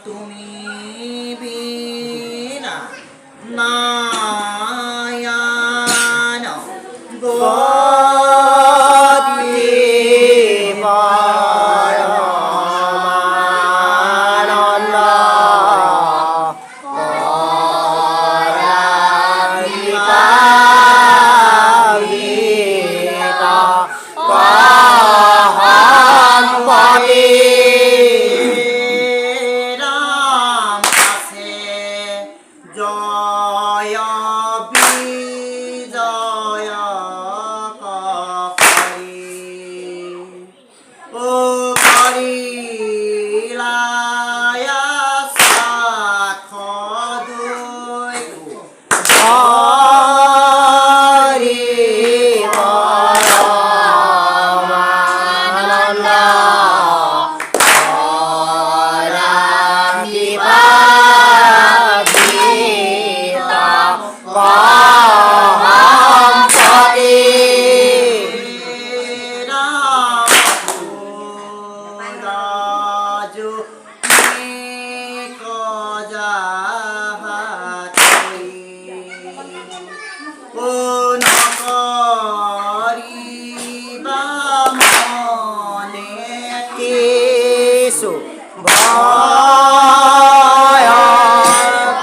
তুমি বিনা নায়ান গতি পরমানন্দ জয় বিজয় করি ও করিলায় সাখ দুই হরি পরমানন্দ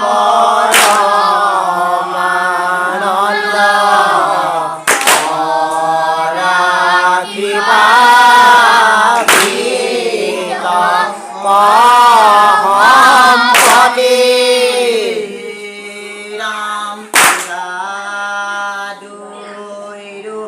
ভয় পরমানন্দ রাখিবা সম্পত্তি Ram দুইরু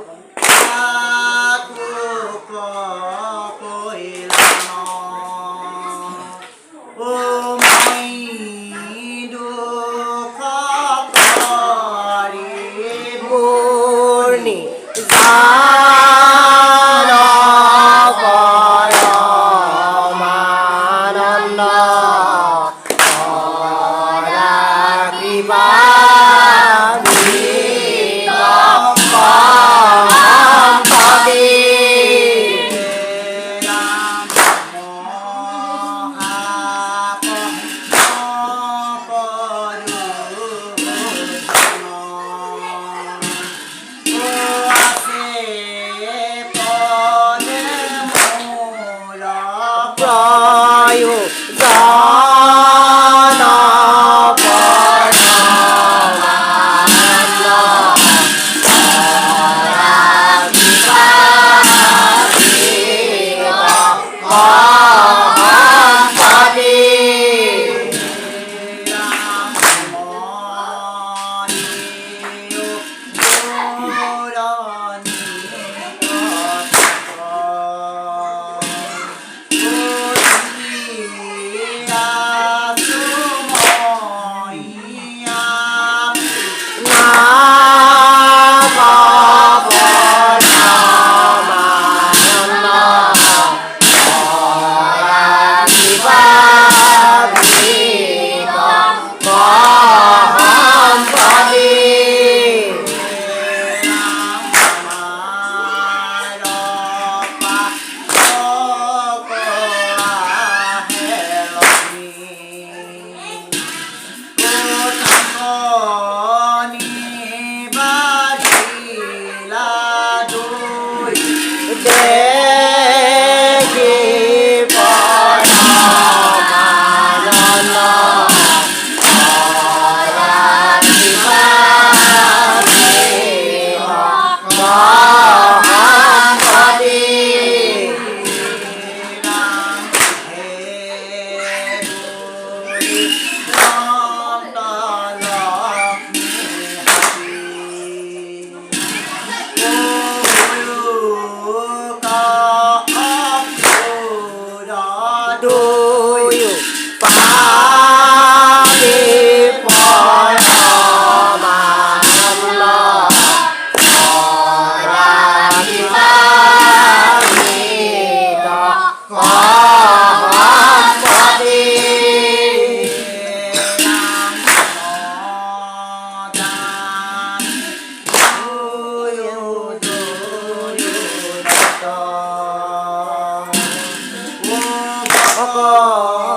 Oh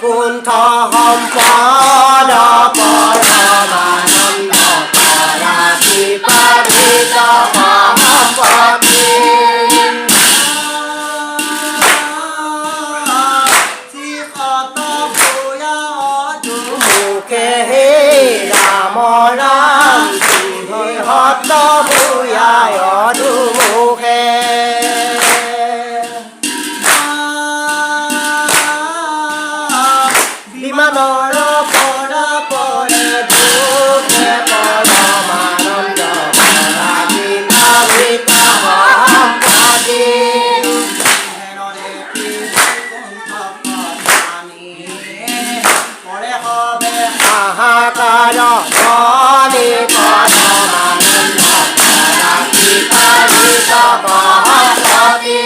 คุณทอหอมปอดอปอดอมานนดอปอราชีปาริตอปอหอมปอมีที่ขอตอปุยาดูมูเคเฮรามอรามที่หอยฮอตตอปุยายอดูมูเคMoro pora pora duke pora mananda pora kita kita hampati henore pikunthapani pore hobe ahakara jani pora mananda pora kita kita hampati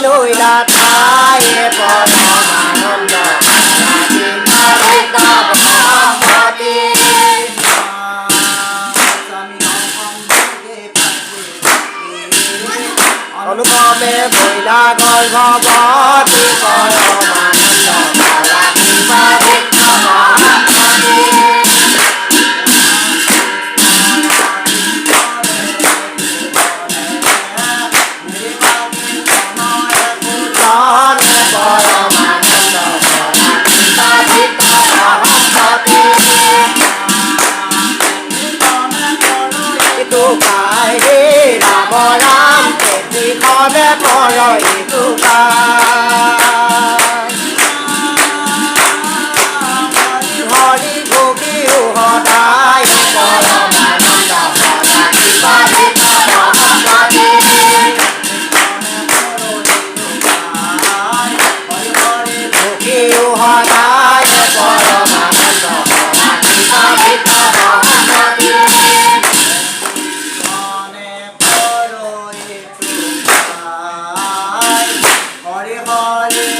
Lôi la thái bò nó mà non đỏ là đi ta lấy ta bò bò đi con lúc con bé bồi la con kho bò đi con nó mà non đỏ là đi ta lấy ta bò bò đi tu kai đi là bò lam để đi khó bé bò rồi tu kai họ đi thu kêu họ đại bò lo mà năm đầu bò là đi ba đi ta bò ba đi thu kêu họ đại bò lo mà năm đầu bò là đi ba đi ta bò ba đi Hare